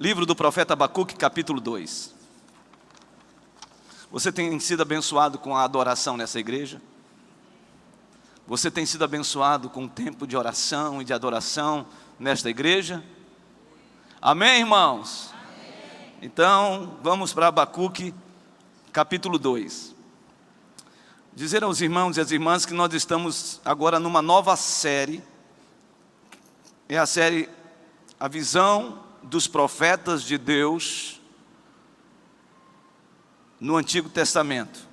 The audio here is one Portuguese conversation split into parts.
Livro do profeta Abacuque, capítulo 2. Você tem sido abençoado com a adoração nessa igreja? Você tem sido abençoado com um tempo de oração e de adoração nesta igreja? Amém, irmãos? Amém. Então, vamos para Abacuque, capítulo 2. Dizer aos irmãos e às irmãs que nós estamos agora numa nova série. É a série A Visão dos Profetas de Deus no Antigo Testamento.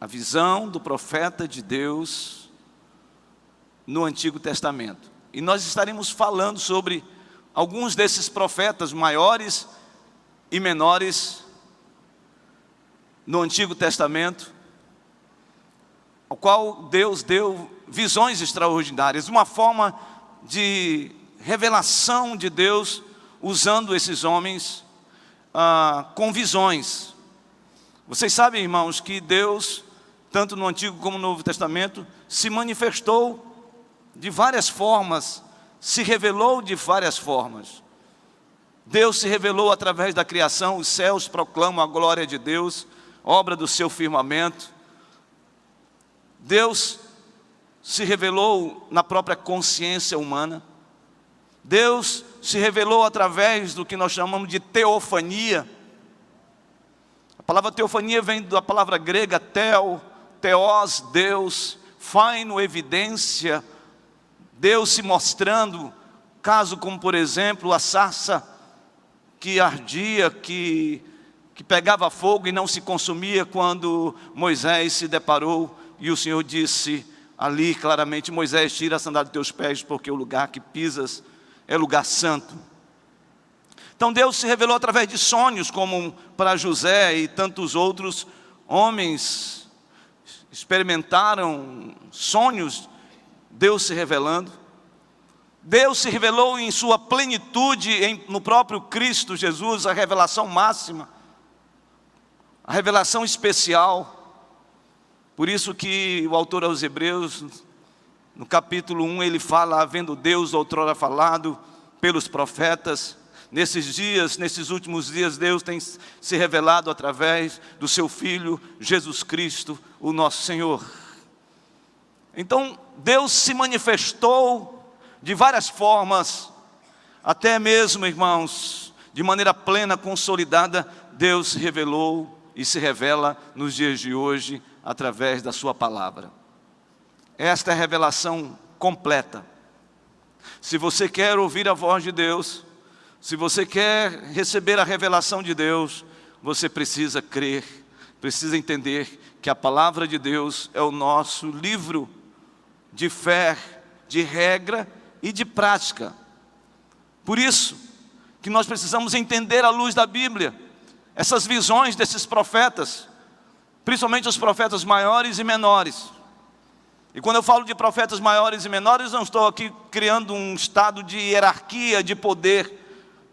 A visão do profeta de Deus no Antigo Testamento. E nós estaremos falando sobre alguns desses profetas maiores e menores no Antigo Testamento, ao qual Deus deu visões extraordinárias, uma forma de revelação de Deus, usando esses homens com visões. Vocês sabem, irmãos, que Deus, tanto no Antigo como no Novo Testamento, se manifestou de várias formas, se revelou de várias formas. Deus se revelou através da criação, os céus proclamam a glória de Deus, obra do seu firmamento. Deus se revelou na própria consciência humana. Deus se revelou através do que nós chamamos de teofania. A palavra teofania vem da palavra grega theos, Deus, faino, evidência, Deus se mostrando, caso como por exemplo a sarça que ardia, que pegava fogo e não se consumia, quando Moisés se deparou e o Senhor disse ali claramente: Moisés, tira a sandália dos teus pés, porque o lugar que pisas é lugar santo. Então Deus se revelou através de sonhos, como para José e tantos outros homens experimentaram sonhos, Deus se revelando. Deus se revelou em sua plenitude no próprio Cristo Jesus, a revelação máxima, a revelação especial. Por isso que o autor aos Hebreus, no capítulo 1, ele fala: havendo Deus outrora falado pelos profetas, nesses dias, nesses últimos dias, Deus tem se revelado através do seu Filho, Jesus Cristo, o nosso Senhor. Então, Deus se manifestou de várias formas, até mesmo, irmãos, de maneira plena, consolidada. Deus se revelou e se revela nos dias de hoje, através da sua palavra. Esta é a revelação completa. Se você quer ouvir a voz de Deus, se você quer receber a revelação de Deus, você precisa crer, precisa entender que a palavra de Deus é o nosso livro de fé, de regra e de prática. Por isso que nós precisamos entender à luz da Bíblia essas visões desses profetas, principalmente os profetas maiores e menores. E quando eu falo de profetas maiores e menores, não estou aqui criando um estado de hierarquia, de poder.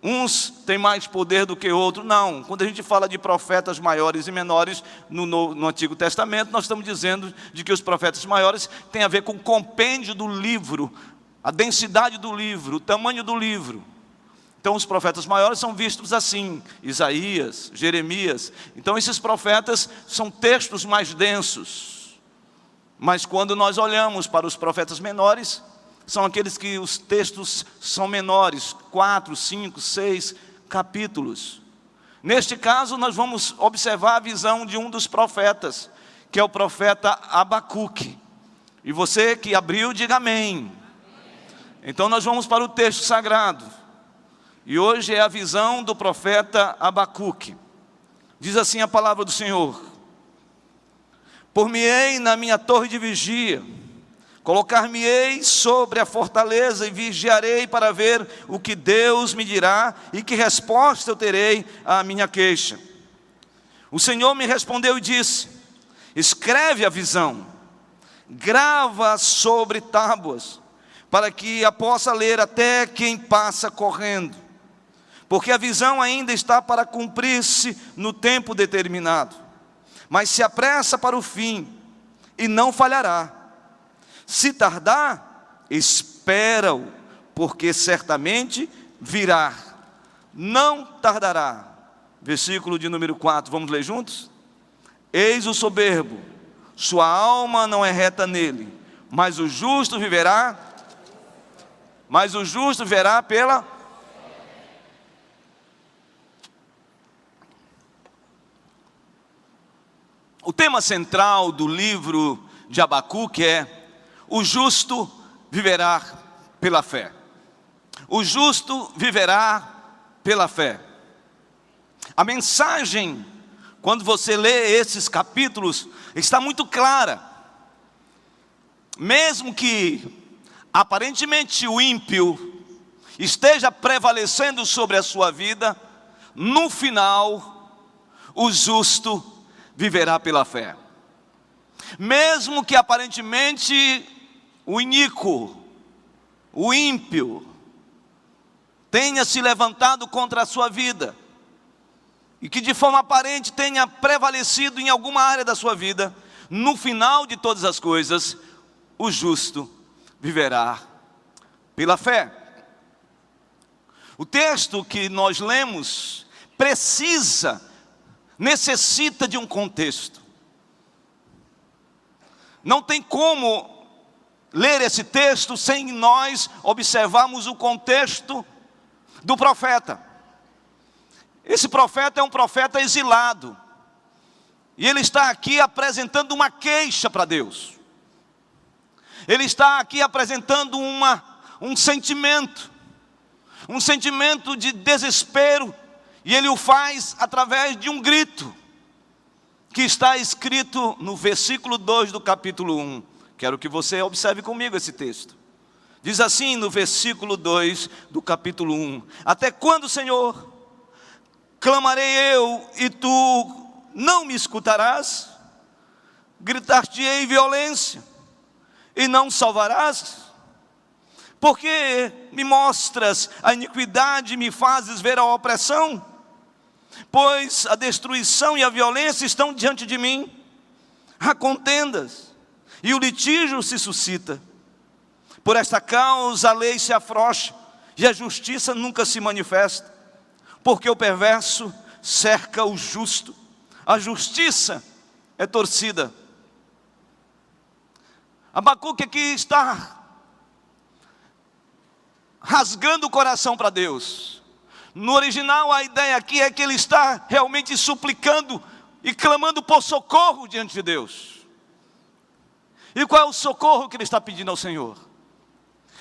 Uns têm mais poder do que outros. Não, quando a gente fala de profetas maiores e menores no Antigo Testamento, nós estamos dizendo de que os profetas maiores têm a ver com o compêndio do livro, a densidade do livro, o tamanho do livro. Então os profetas maiores são vistos assim: Isaías, Jeremias. Então esses profetas são textos mais densos. Mas quando nós olhamos para os profetas menores, são aqueles que os textos são menores, 4, 5, 6 capítulos. Neste caso nós vamos observar a visão de um dos profetas, que é o profeta Abacuque. E você que abriu, diga amém. Então nós vamos para o texto sagrado. E hoje é a visão do profeta Abacuque. Diz assim a palavra do Senhor: por-me-ei na minha torre de vigia, colocar-me-ei sobre a fortaleza e vigiarei para ver o que Deus me dirá e que resposta eu terei à minha queixa. O Senhor me respondeu e disse: escreve a visão, grava sobre tábuas, para que a possa ler até quem passa correndo. Porque a visão ainda está para cumprir-se no tempo determinado, mas se apressa para o fim e não falhará. Se tardar, espera-o, porque certamente virá, não tardará. Versículo de número 4, vamos ler juntos? Eis o soberbo, sua alma não é reta nele, mas o justo viverá pela... O tema central do livro de Abacuque é: o justo viverá pela fé. O justo viverá pela fé. A mensagem, quando você lê esses capítulos, está muito clara. Mesmo que aparentemente o ímpio esteja prevalecendo sobre a sua vida, no final, o justo viverá pela fé. Mesmo que aparentemente o iníquo, o ímpio, tenha se levantado contra a sua vida, e que de forma aparente tenha prevalecido em alguma área da sua vida, no final de todas as coisas, o justo viverá pela fé. O texto que nós lemos necessita de um contexto. Não tem como ler esse texto sem nós observarmos o contexto do profeta. Esse profeta é um profeta exilado, e ele está aqui apresentando uma queixa para Deus. Ele está aqui apresentando um sentimento de desespero, e ele o faz através de um grito, que está escrito no versículo 2 do capítulo 1. Quero que você observe comigo esse texto. Diz assim no versículo 2 do capítulo 1: até quando, Senhor, clamarei eu e tu não me escutarás? Gritar-te-ei violência e não salvarás? Porque me mostras a iniquidade e me fazes ver a opressão? Pois a destruição e a violência estão diante de mim. Há contendas e o litígio se suscita. Por esta causa a lei se afrouxa e a justiça nunca se manifesta. Porque o perverso cerca o justo, a justiça é torcida. Abacuque aqui está rasgando o coração para Deus. No original, a ideia aqui é que ele está realmente suplicando e clamando por socorro diante de Deus. E qual é o socorro que ele está pedindo ao Senhor?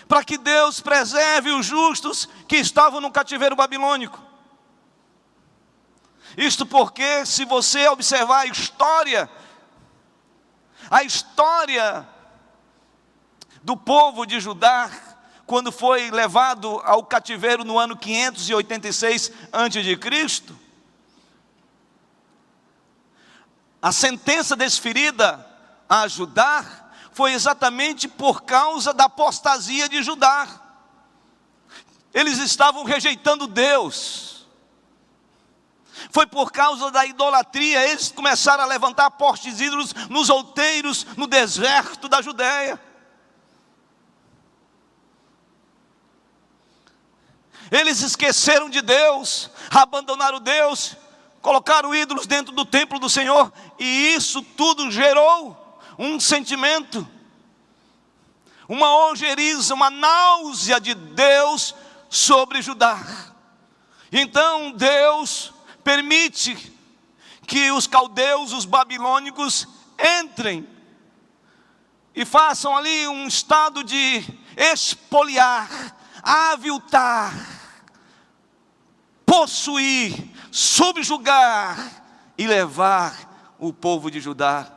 Para que Deus preserve os justos que estavam no cativeiro babilônico. Isto porque, se você observar a história do povo de Judá, quando foi levado ao cativeiro no ano 586 a.C., a sentença desferida a Judá foi exatamente por causa da apostasia de Judá. Eles estavam rejeitando Deus. Foi por causa da idolatria. Eles começaram a levantar postes ídolos nos outeiros, no deserto da Judéia. Eles esqueceram de Deus, abandonaram Deus, colocaram ídolos dentro do templo do Senhor, e isso tudo gerou um sentimento, uma ojeriza, uma náusea de Deus sobre Judá. Então Deus permite que os caldeus, os babilônicos, entrem e façam ali um estado de expoliar, aviltar, possuir, subjugar e levar o povo de Judá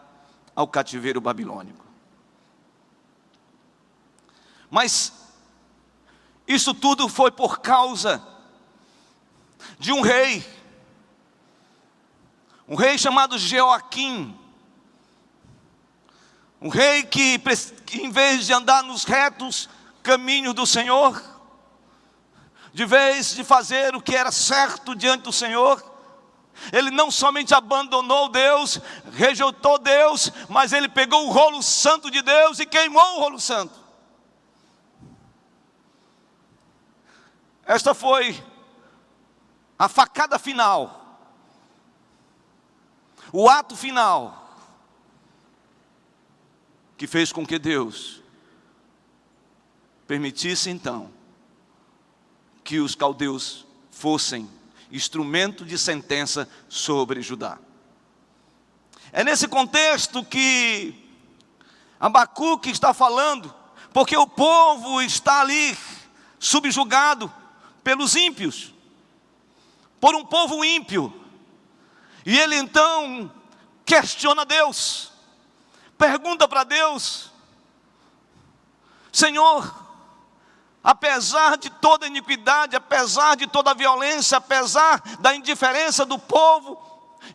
ao cativeiro babilônico. Mas isso tudo foi por causa de um rei chamado Jeoaquim, um rei que em vez de andar nos retos caminhos do Senhor, de vez de fazer o que era certo diante do Senhor, ele não somente abandonou Deus, rejeitou Deus, mas ele pegou o rolo santo de Deus e queimou o rolo santo. Esta foi a facada final, o ato final, que fez com que Deus permitisse então que os caldeus fossem instrumento de sentença sobre Judá. É nesse contexto que Abacuque está falando, porque o povo está ali subjugado pelos ímpios, por um povo ímpio, e ele então questiona Deus, pergunta para Deus: Senhor, apesar de toda iniquidade, apesar de toda a violência, apesar da indiferença do povo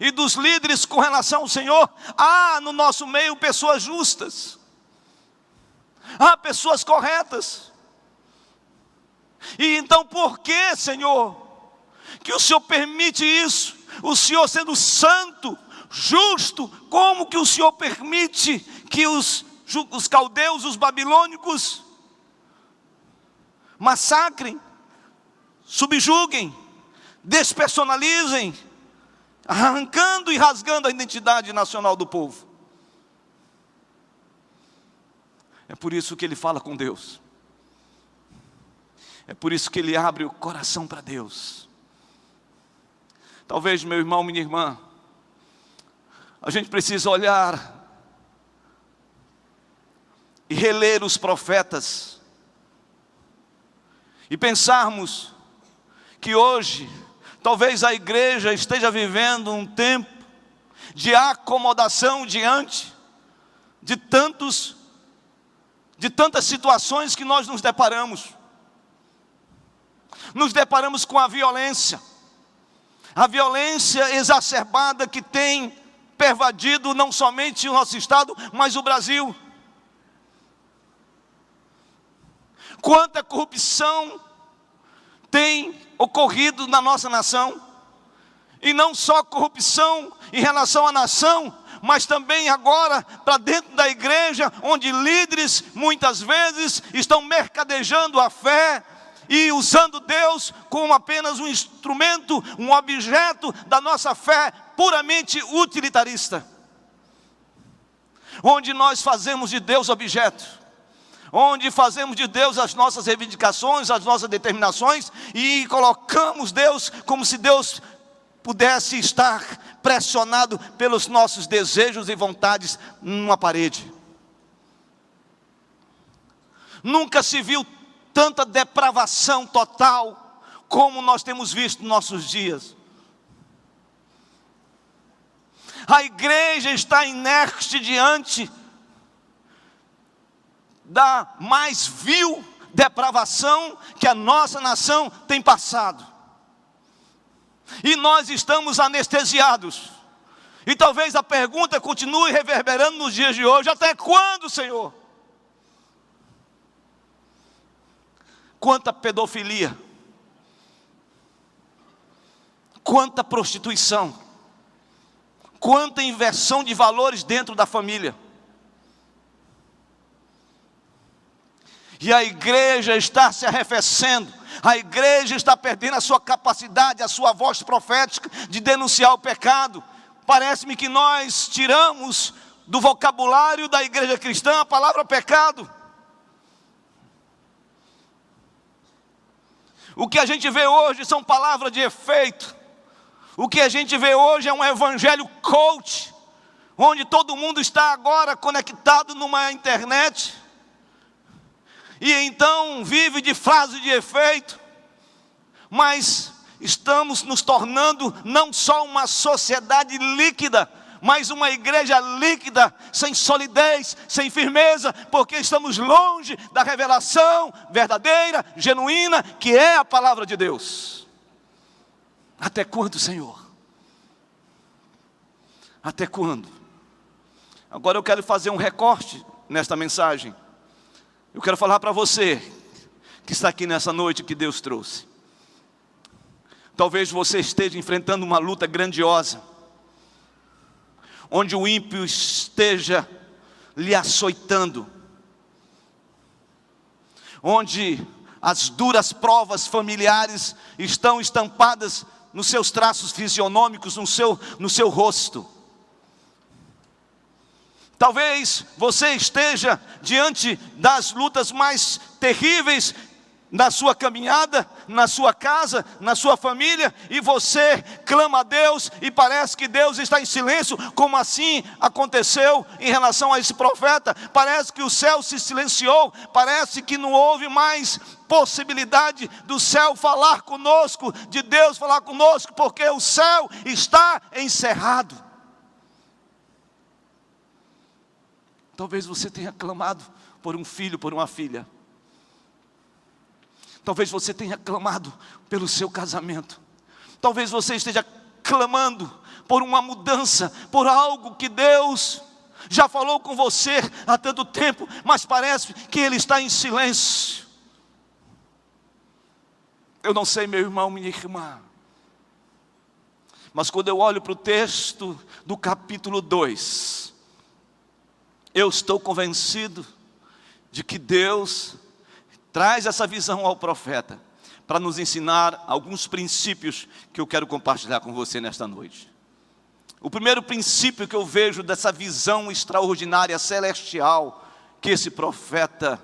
e dos líderes com relação ao Senhor, há no nosso meio pessoas justas, há pessoas corretas. E então por que, Senhor, que o Senhor permite isso? O Senhor sendo santo, justo, como que o Senhor permite que os caldeus, os babilônicos, massacrem, subjuguem, despersonalizem, arrancando e rasgando a identidade nacional do povo? É por isso que ele fala com Deus. É por isso que ele abre o coração para Deus. Talvez, meu irmão, minha irmã, a gente precisa olhar e reler os profetas e pensarmos que hoje talvez a igreja esteja vivendo um tempo de acomodação diante de tantas situações que nós nos deparamos. Nos deparamos com a violência exacerbada que tem pervadido não somente o nosso estado, mas o Brasil. Quanta corrupção tem ocorrido na nossa nação, e não só corrupção em relação à nação, mas também agora para dentro da igreja, onde líderes muitas vezes estão mercadejando a fé e usando Deus como apenas um instrumento, um objeto da nossa fé puramente utilitarista, onde nós fazemos de Deus objeto, onde fazemos de Deus as nossas reivindicações, as nossas determinações, e colocamos Deus como se Deus pudesse estar pressionado pelos nossos desejos e vontades numa parede. Nunca se viu tanta depravação total como nós temos visto nos nossos dias. A igreja está inerte diante da mais vil depravação que a nossa nação tem passado. E nós estamos anestesiados. E talvez a pergunta continue reverberando nos dias de hoje: até quando, Senhor? Quanta pedofilia, quanta prostituição, quanta inversão de valores dentro da família. E a igreja está se arrefecendo, a igreja está perdendo a sua capacidade, a sua voz profética de denunciar o pecado. Parece-me que nós tiramos do vocabulário da igreja cristã a palavra pecado. O que a gente vê hoje são palavras de efeito. O que a gente vê hoje é um evangelho coach, onde todo mundo está agora conectado numa internet, e então vive de frase de efeito. Mas estamos nos tornando não só uma sociedade líquida, mas uma igreja líquida, sem solidez, sem firmeza, porque estamos longe da revelação verdadeira, genuína, que é a palavra de Deus. Até quando, Senhor? Até quando? Agora eu quero fazer um recorte nesta mensagem. Eu quero falar para você que está aqui nessa noite que Deus trouxe. Talvez você esteja enfrentando uma luta grandiosa, onde o ímpio esteja lhe açoitando, onde as duras provas familiares estão estampadas nos seus traços fisionômicos, no seu rosto. Talvez você esteja diante das lutas mais terríveis na sua caminhada, na sua casa, na sua família, e você clama a Deus e parece que Deus está em silêncio, como assim aconteceu em relação a esse profeta. Parece que o céu se silenciou, parece que não houve mais possibilidade do céu falar conosco, de Deus falar conosco, porque o céu está encerrado. Talvez você tenha clamado por um filho, por uma filha. Talvez você tenha clamado pelo seu casamento. Talvez você esteja clamando por uma mudança, por algo que Deus já falou com você há tanto tempo, mas parece que Ele está em silêncio. Eu não sei, meu irmão, minha irmã, mas quando eu olho para o texto do capítulo 2, eu estou convencido de que Deus traz essa visão ao profeta para nos ensinar alguns princípios que eu quero compartilhar com você nesta noite. O primeiro princípio que eu vejo dessa visão extraordinária, celestial, que esse profeta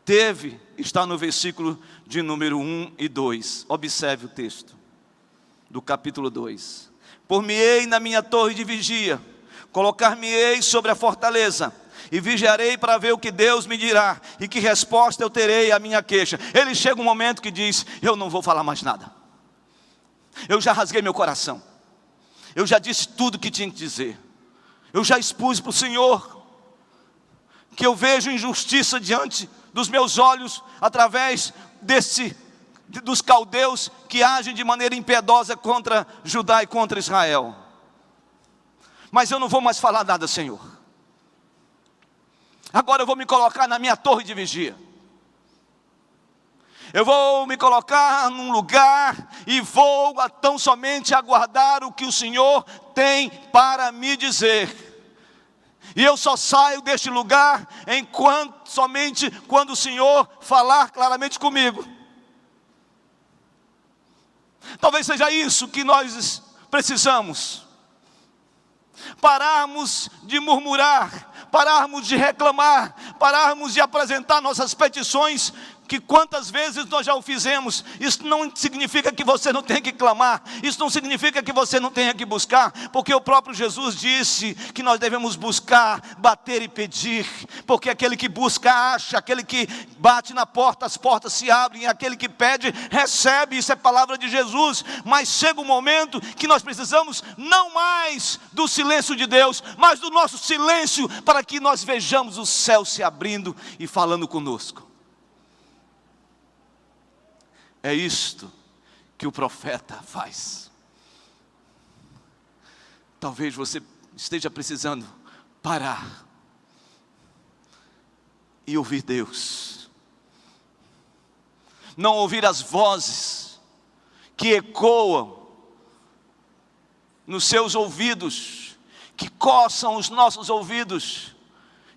teve, está no versículo de número 1 e 2. Observe o texto do capítulo 2. Por-me-ei na minha torre de vigia, colocar-me-ei sobre a fortaleza, e vigiarei para ver o que Deus me dirá, e que resposta eu terei à minha queixa. Ele chega um momento que diz: eu não vou falar mais nada. Eu já rasguei meu coração. Eu já disse tudo que tinha que dizer. Eu já expus para o Senhor que eu vejo injustiça diante dos meus olhos, através dos caldeus que agem de maneira impiedosa contra Judá e contra Israel. Mas eu não vou mais falar nada, Senhor. Agora eu vou me colocar na minha torre de vigia. Eu vou me colocar num lugar e vou tão somente aguardar o que o Senhor tem para me dizer. E eu só saio deste lugar somente quando o Senhor falar claramente comigo. Talvez seja isso que nós precisamos. Pararmos de murmurar, pararmos de reclamar, pararmos de apresentar nossas petições, que quantas vezes nós já o fizemos. Isso não significa que você não tenha que clamar, isso não significa que você não tenha que buscar, porque o próprio Jesus disse que nós devemos buscar, bater e pedir, porque aquele que busca acha, aquele que bate na porta, as portas se abrem, e aquele que pede recebe. Isso é palavra de Jesus. Mas chega um momento que nós precisamos não mais do silêncio de Deus, mas do nosso silêncio, para que nós vejamos o céu se abrindo e falando conosco. É isto que o profeta faz. Talvez você esteja precisando parar e ouvir Deus. Não ouvir as vozes que ecoam nos seus ouvidos, que coçam os nossos ouvidos,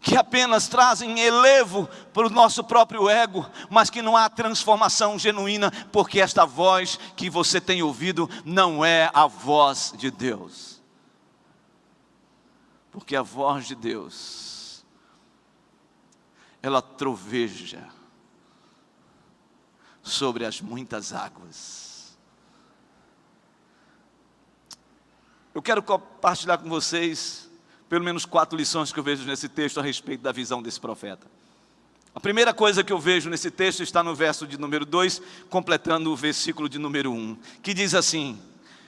que apenas trazem elevo para o nosso próprio ego, mas que não há transformação genuína, porque esta voz que você tem ouvido não é a voz de Deus. Porque a voz de Deus, ela troveja sobre as muitas águas. Eu quero compartilhar com vocês pelo menos 4 lições que eu vejo nesse texto a respeito da visão desse profeta. A primeira coisa que eu vejo nesse texto está no verso de número 2, completando o versículo de número 1, que diz assim: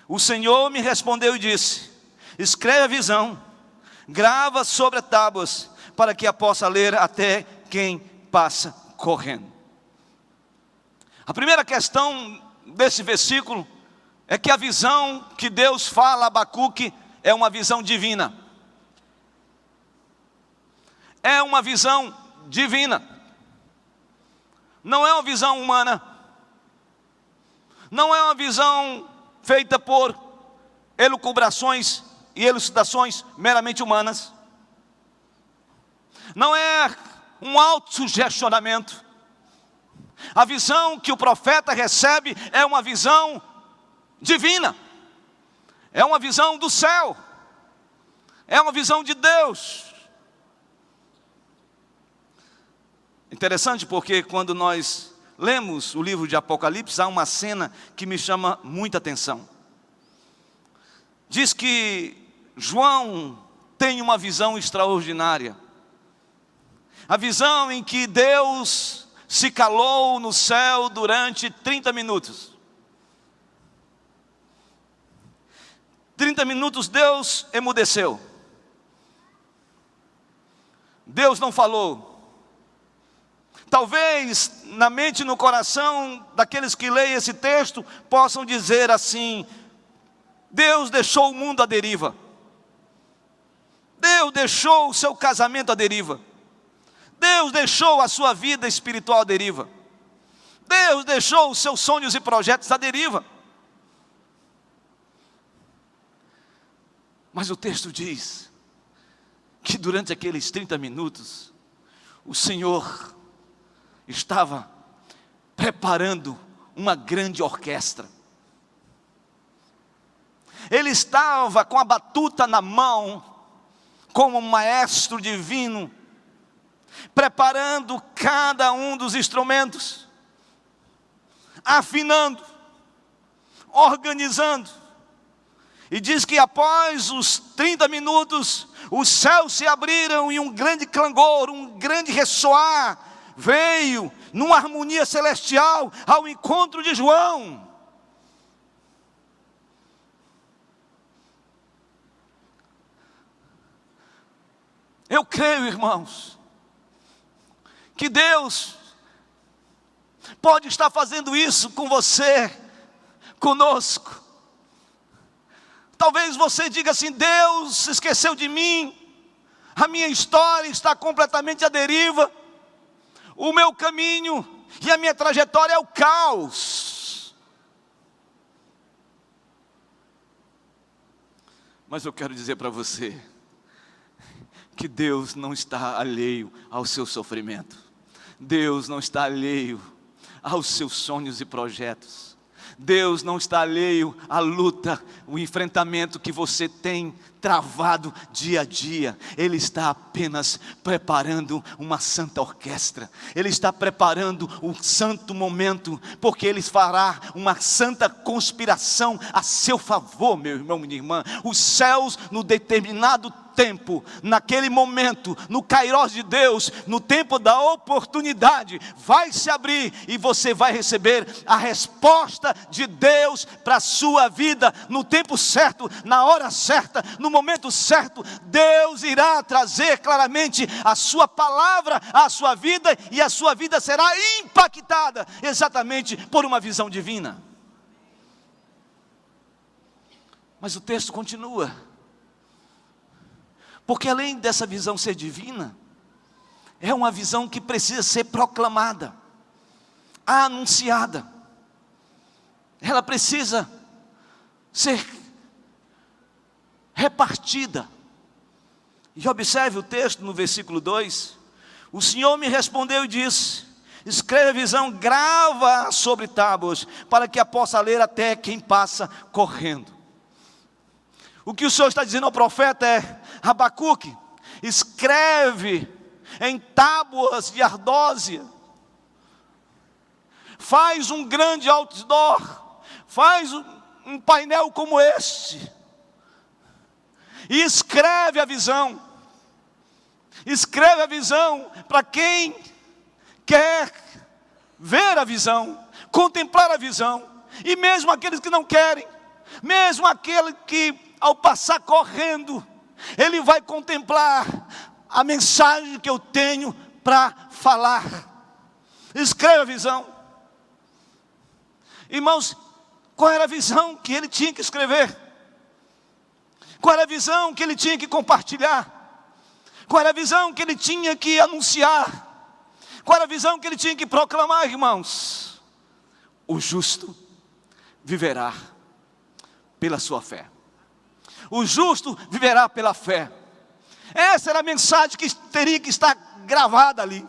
o Senhor me respondeu e disse: escreve a visão, grava sobre as tábuas, para que a possa ler até quem passa correndo. A primeira questão desse versículo é que a visão que Deus fala a Abacuque é uma visão divina. É uma visão divina. Não é uma visão humana. Não é uma visão feita por elucubrações e elucidações meramente humanas. Não é um autossugestionamento. A visão que o profeta recebe é uma visão divina, é uma visão do céu, é uma visão de Deus. Interessante porque quando nós lemos o livro de Apocalipse, há uma cena que me chama muita atenção. Diz que João tem uma visão extraordinária. A visão em que Deus se calou no céu durante 30 minutos. 30 minutos Deus emudeceu. Deus não falou. Talvez na mente e no coração daqueles que leem esse texto possam dizer assim: Deus deixou o mundo à deriva. Deus deixou o seu casamento à deriva. Deus deixou a sua vida espiritual à deriva. Deus deixou os seus sonhos e projetos à deriva. Mas o texto diz que durante aqueles 30 minutos, o Senhor estava preparando uma grande orquestra. Ele estava com a batuta na mão, como um maestro divino, preparando cada um dos instrumentos, afinando, organizando. E diz que após os 30 minutos, os céus se abriram e um grande clangor, um grande ressoar veio numa harmonia celestial ao encontro de João. Eu creio, irmãos, que Deus pode estar fazendo isso com você, conosco. Talvez você diga assim: Deus esqueceu de mim, a minha história está completamente à deriva, o meu caminho e a minha trajetória é o caos. Mas eu quero dizer para você que Deus não está alheio ao seu sofrimento. Deus não está alheio aos seus sonhos e projetos. Deus não está alheio à luta, o enfrentamento que você tem travado dia a dia. Ele está apenas preparando uma santa orquestra. Ele está preparando um santo momento, porque Ele fará uma santa conspiração a seu favor, meu irmão, minha irmã. Os céus, no determinado tempo, naquele momento, no Kairos de Deus, no tempo da oportunidade, vai se abrir e você vai receber a resposta de Deus para a sua vida, no tempo certo, na hora certa, no momento certo. Deus irá trazer claramente a sua palavra à sua vida, e a sua vida será impactada exatamente por uma visão divina. Mas o texto continua, porque além dessa visão ser divina, é uma visão que precisa ser proclamada, anunciada. Ela precisa ser repartida. E observe o texto no versículo 2. O Senhor me respondeu e disse: escreve a visão, grava sobre tábuas, para que a possa ler até quem passa correndo. O que o Senhor está dizendo ao profeta é: Abacuque, escreve em tábuas de ardósia, faz um grande outdoor, faz um painel como este, e escreve a visão. Escreve a visão para quem quer ver a visão, contemplar a visão, e mesmo aqueles que não querem, mesmo aquele que ao passar correndo, ele vai contemplar a mensagem que eu tenho para falar. Escreve a visão. Irmãos, qual era a visão que ele tinha que escrever? Qual era a visão que ele tinha que compartilhar? Qual era a visão que ele tinha que anunciar? Qual era a visão que ele tinha que proclamar, irmãos? O justo viverá pela sua fé. O justo viverá pela fé. Essa era a mensagem que teria que estar gravada ali.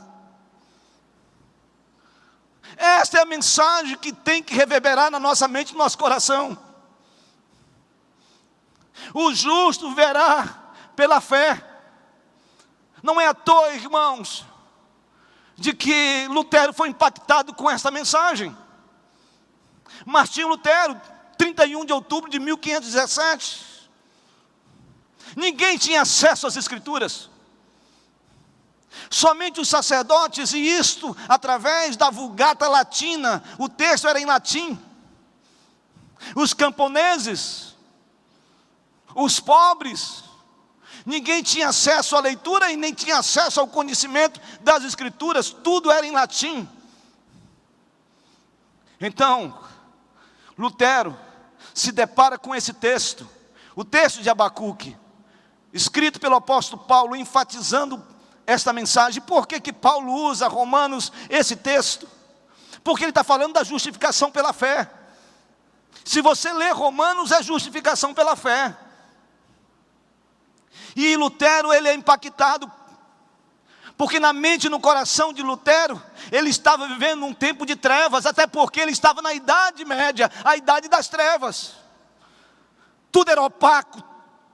Esta é a mensagem que tem que reverberar na nossa mente e no nosso coração. O justo verá pela fé. Não é à toa, irmãos, de que Lutero foi impactado com esta mensagem. Martinho Lutero, 31 de outubro de 1517. Ninguém tinha acesso às Escrituras. Somente os sacerdotes, e isto através da Vulgata Latina. O texto era em latim. Os camponeses, os pobres, ninguém tinha acesso à leitura e nem tinha acesso ao conhecimento das Escrituras. Tudo era em latim. Então, Lutero se depara com esse texto, o texto de Abacuque, escrito pelo apóstolo Paulo, enfatizando esta mensagem. Por que Paulo usa Romanos, esse texto? Porque ele está falando da justificação pela fé. Se você ler Romanos, é justificação pela fé. E Lutero, ele é impactado, porque na mente e no coração de Lutero, ele estava vivendo um tempo de trevas, até porque ele estava na Idade Média, a Idade das Trevas. Tudo era opaco,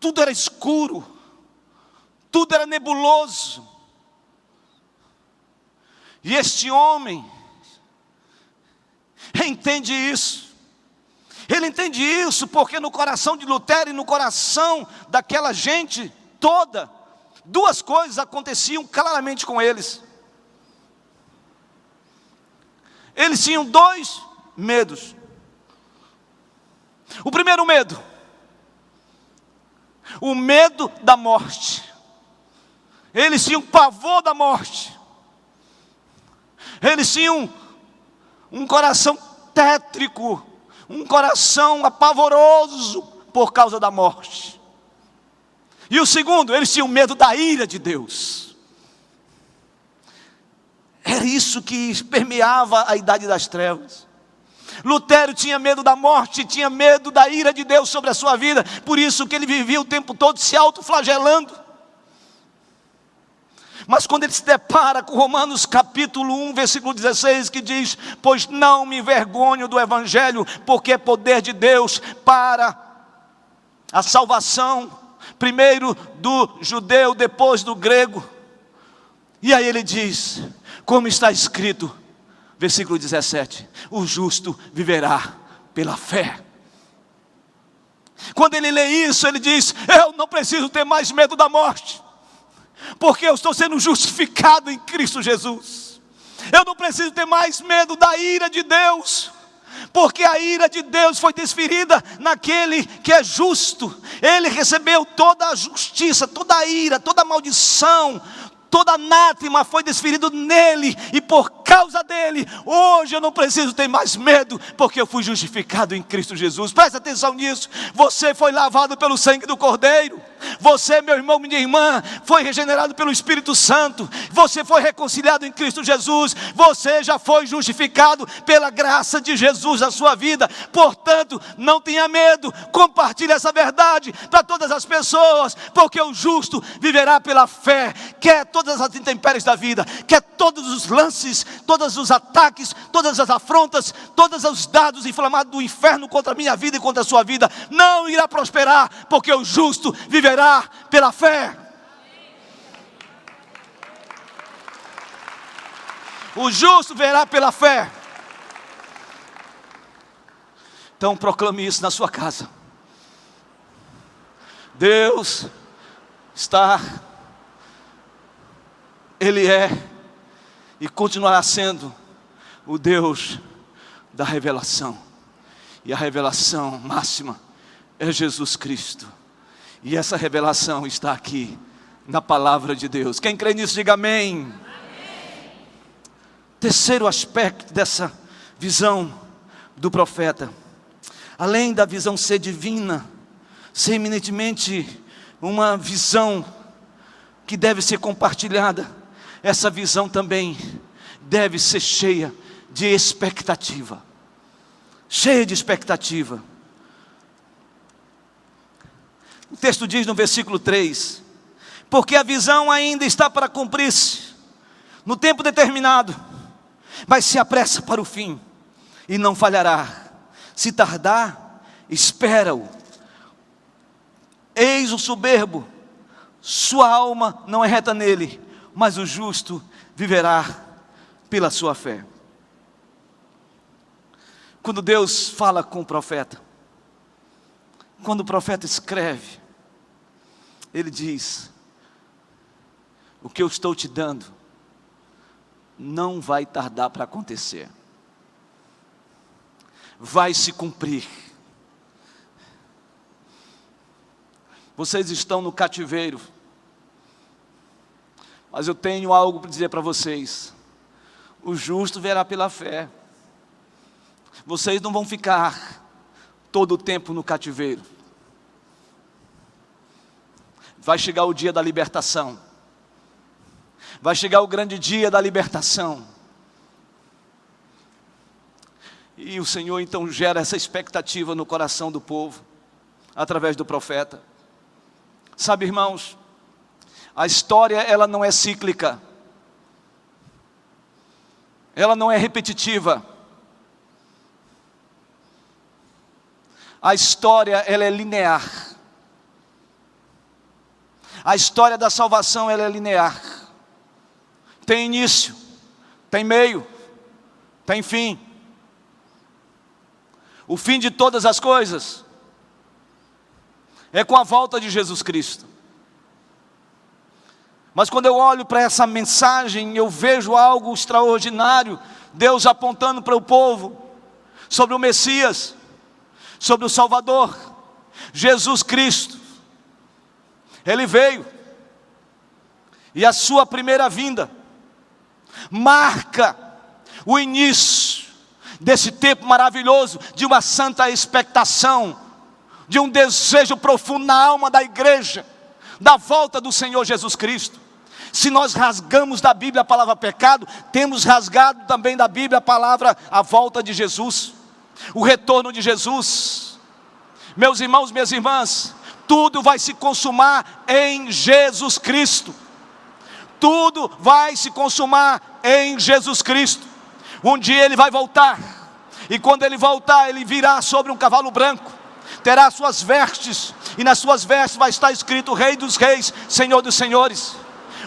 tudo era escuro, tudo era nebuloso. E este homem entende isso. Ele entende isso porque no coração de Lutero e no coração daquela gente toda, duas coisas aconteciam claramente com eles. Eles tinham dois medos. O primeiro medo, o medo da morte. Eles tinham pavor da morte. Eles tinham um coração tétrico, um coração apavoroso por causa da morte. E o segundo, eles tinham medo da ira de Deus. Era isso que permeava a Idade das Trevas. Lutero tinha medo da morte, tinha medo da ira de Deus sobre a sua vida. Por isso que ele vivia o tempo todo se autoflagelando. Mas quando ele se depara com Romanos capítulo 1, versículo 16, que diz: pois não me envergonho do Evangelho, porque é poder de Deus para a salvação, primeiro do judeu, depois do grego. E aí ele diz, como está escrito, versículo 17, o justo viverá pela fé. Quando ele lê isso, ele diz, eu não preciso ter mais medo da morte, porque eu estou sendo justificado em Cristo Jesus. Eu não preciso ter mais medo da ira de Deus, porque a ira de Deus foi desferida naquele que é justo. Ele recebeu toda a justiça, toda a ira, toda a maldição, toda anátema foi desferido nele, e por causa dele, hoje eu não preciso ter mais medo, porque eu fui justificado em Cristo Jesus. Presta atenção nisso, você foi lavado pelo sangue do Cordeiro, você, meu irmão, minha irmã, foi regenerado pelo Espírito Santo, você foi reconciliado em Cristo Jesus, você já foi justificado pela graça de Jesus na sua vida. Portanto, não tenha medo, compartilhe essa verdade para todas as pessoas, porque o justo viverá pela fé. Quer todas as intempéries da vida, quer todos os lances, todos os ataques, todas as afrontas, todos os dados inflamados do inferno contra a minha vida e contra a sua vida, não irá prosperar, porque o justo viverá pela fé. O justo verá pela fé. Então proclame isso na sua casa. Deus está, Ele é e continuará sendo o Deus da revelação. E a revelação máxima é Jesus Cristo. E essa revelação está aqui na palavra de Deus. Quem crê nisso, diga amém. Amém. Terceiro aspecto dessa visão do profeta, além da visão ser divina, ser eminentemente uma visão que deve ser compartilhada, essa visão também deve ser cheia de expectativa. Cheia de expectativa. O texto diz no versículo 3, porque a visão ainda está para cumprir-se, no tempo determinado. mas se apressa para o fim, e não falhará. Se tardar, espera-o. Eis o soberbo, sua alma não é reta nele, mas o justo viverá pela sua fé. Quando Deus fala com o profeta, quando o profeta escreve, ele diz: o que eu estou te dando não vai tardar para acontecer, vai se cumprir. Vocês estão no cativeiro, mas eu tenho algo para dizer para vocês: o justo verá pela fé. Vocês não vão ficar todo o tempo no cativeiro. Vai chegar o dia da libertação. Vai chegar o grande dia da libertação. E o Senhor então gera essa expectativa no coração do povo, através do profeta. Sabe, irmãos, a história ela não é cíclica, ela não é repetitiva. A história ela é linear. A história da salvação ela é linear. Tem início, tem meio, tem fim. O fim de todas as coisas é com a volta de Jesus Cristo. Mas quando eu olho para essa mensagem, eu vejo algo extraordinário, Deus apontando para o povo, sobre o Messias, sobre o Salvador, Jesus Cristo. Ele veio, e a sua primeira vinda marca o início desse tempo maravilhoso, de uma santa expectação, de um desejo profundo na alma da igreja, da volta do Senhor Jesus Cristo. Se nós rasgamos da Bíblia a palavra pecado, temos rasgado também da Bíblia a palavra a volta de Jesus, o retorno de Jesus. Meus irmãos, minhas irmãs, tudo vai se consumar em Jesus Cristo. Tudo vai se consumar em Jesus Cristo. Um dia Ele vai voltar, e quando Ele voltar, Ele virá sobre um cavalo branco, terá suas vestes, e nas suas vestes vai estar escrito: Rei dos Reis, Senhor dos Senhores.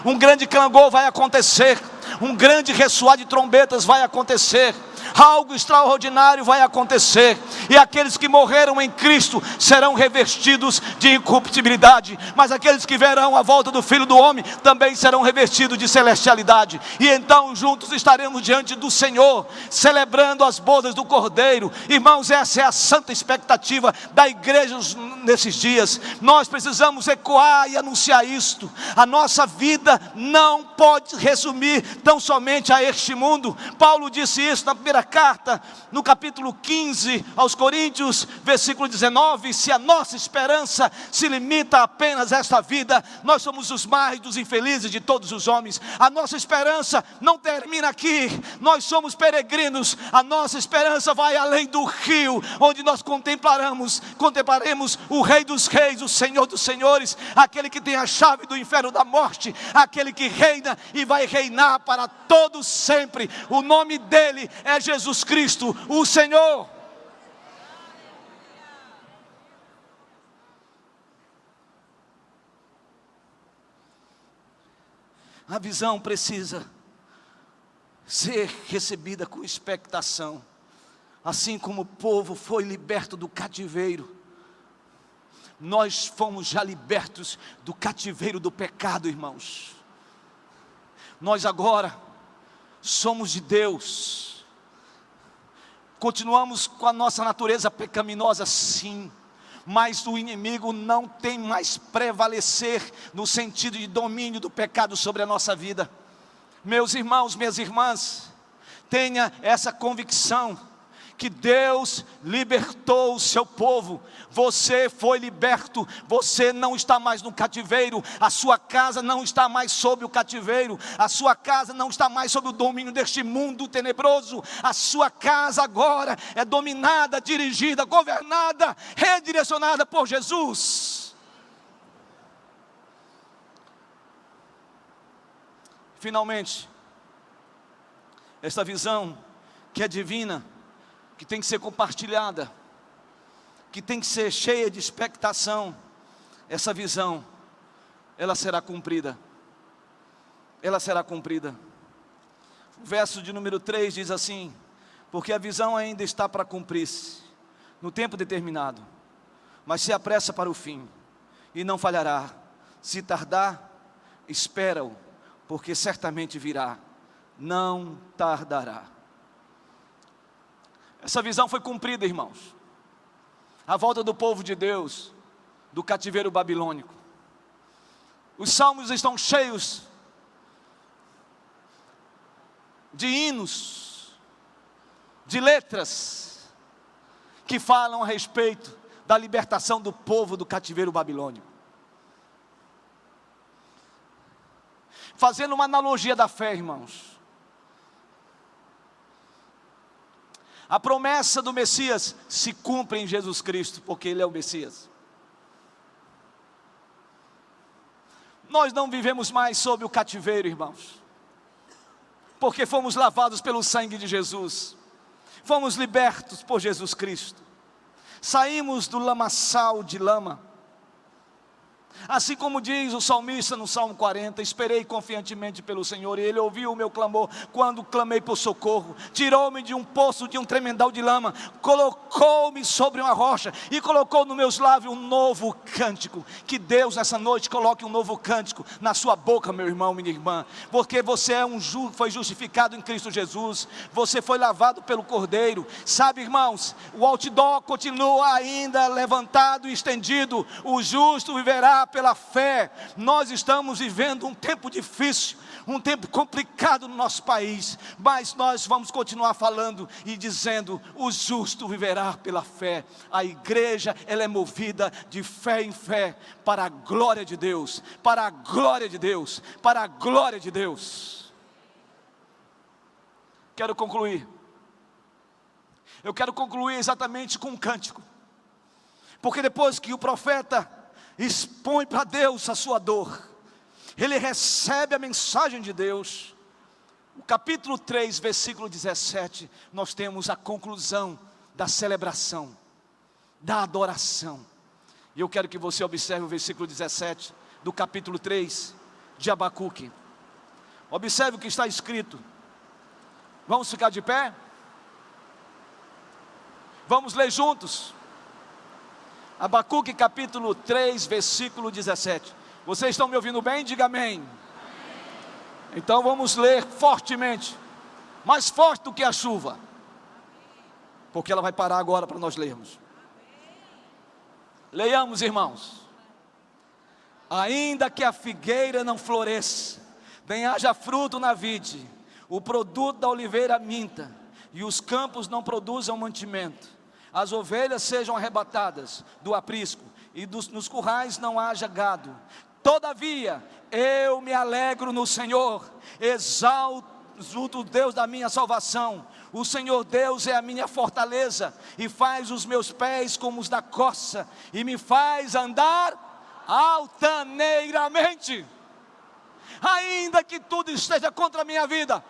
Um grande clangor vai acontecer, um grande ressoar de trombetas vai acontecer, algo extraordinário vai acontecer, e aqueles que morreram em Cristo serão revestidos de incorruptibilidade, mas aqueles que verão a volta do Filho do Homem também serão revestidos de celestialidade, e então juntos estaremos diante do Senhor, celebrando as bodas do Cordeiro. Irmãos, essa é a santa expectativa da igreja nesses dias. Nós precisamos ecoar e anunciar isto. A nossa vida não pode resumir tão somente a este mundo. Paulo disse isso na primeira carta, no capítulo 15 aos Coríntios, versículo 19: se a nossa esperança se limita apenas a esta vida, nós somos os mais dos infelizes de todos os homens. A nossa esperança não termina aqui, nós somos peregrinos. A nossa esperança vai além do rio, onde nós contemplaremos o Rei dos Reis, o Senhor dos Senhores, aquele que tem a chave do inferno da morte, aquele que reina e vai reinar para todos sempre. O nome dele é Jesus Cristo, o Senhor. A visão precisa ser recebida com expectação, assim como o povo foi liberto do cativeiro. Nós fomos já libertos do cativeiro do pecado, irmãos. Nós agora somos de Deus. Continuamos com a nossa natureza pecaminosa, sim, mas o inimigo não tem mais prevalecer no sentido de domínio do pecado sobre a nossa vida. Meus irmãos, minhas irmãs, tenha essa convicção, que Deus libertou o seu povo. Você foi liberto, você não está mais no cativeiro, a sua casa não está mais sob o cativeiro, a sua casa não está mais sob o domínio deste mundo tenebroso. A sua casa agora é dominada, dirigida, governada, redirecionada por Jesus. Finalmente, essa visão que é divina, que tem que ser compartilhada, que tem que ser cheia de expectação, essa visão, ela será cumprida. Ela será cumprida. O verso de número 3 diz assim: porque a visão ainda está para cumprir-se, no tempo determinado, mas se apressa para o fim, e não falhará. Se tardar, espera-o, porque certamente virá, não tardará. Essa visão foi cumprida, irmãos. A volta do povo de Deus do cativeiro babilônico. Os salmos estão cheios de hinos, de letras que falam a respeito da libertação do povo do cativeiro babilônico. Fazendo uma analogia da fé, irmãos. A promessa do Messias se cumpre em Jesus Cristo, porque Ele é o Messias. Nós não vivemos mais sob o cativeiro, irmãos, porque fomos lavados pelo sangue de Jesus, fomos libertos por Jesus Cristo, saímos do lamaçal de lama. Assim como diz o salmista no Salmo 40, esperei confiantemente pelo Senhor, e Ele ouviu o meu clamor, quando clamei por socorro, tirou-me de um poço, de um tremendal de lama, colocou-me sobre uma rocha, e colocou nos meus lábios um novo cântico. Que Deus nessa noite coloque um novo cântico na sua boca, meu irmão, minha irmã, porque você foi justificado em Cristo Jesus, você foi lavado pelo Cordeiro. Sabe, irmãos, o outdoor continua ainda levantado e estendido: o justo viverá pela fé. Nós estamos vivendo um tempo difícil, um tempo complicado no nosso país, mas nós vamos continuar falando e dizendo: o justo viverá pela fé. A igreja, ela é movida de fé em fé, para a glória de Deus, para a glória de Deus, para a glória de Deus. Quero concluir. Eu quero concluir exatamente com um cântico, porque depois que o profeta expõe para Deus a sua dor, ele recebe a mensagem de Deus. O capítulo 3, versículo 17, nós temos a conclusão da celebração, da adoração. E eu quero que você observe o versículo 17 do capítulo 3 de Abacuque. Observe o que está escrito. Vamos ficar de pé? Vamos ler juntos. Abacuque capítulo 3, versículo 17. Vocês estão me ouvindo bem? Diga amém. Amém. Então vamos ler fortemente, mais forte do que a chuva, porque ela vai parar agora para nós lermos. Leiamos, irmãos. Ainda que a figueira não floresça, nem haja fruto na vide, o produto da oliveira minta, e os campos não produzam mantimento, as ovelhas sejam arrebatadas do aprisco, e nos currais não haja gado, todavia eu me alegro no Senhor, exalto o Deus da minha salvação. O Senhor Deus é a minha fortaleza, e faz os meus pés como os da corça, e me faz andar altaneiramente. Ainda que tudo esteja contra a minha vida,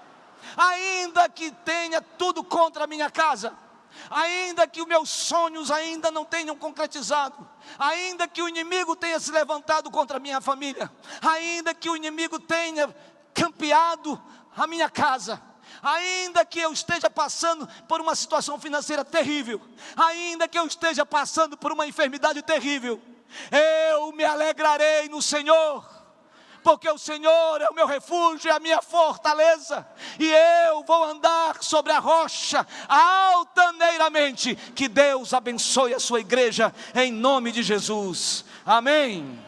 ainda que tenha tudo contra a minha casa, ainda que os meus sonhos ainda não tenham concretizado, ainda que o inimigo tenha se levantado contra a minha família, ainda que o inimigo tenha campeado a minha casa, ainda que eu esteja passando por uma situação financeira terrível, ainda que eu esteja passando por uma enfermidade terrível, eu me alegrarei no Senhor, porque o Senhor é o meu refúgio, é a minha fortaleza, e eu vou andar sobre a rocha altaneiramente. Que Deus abençoe a sua igreja, em nome de Jesus, amém.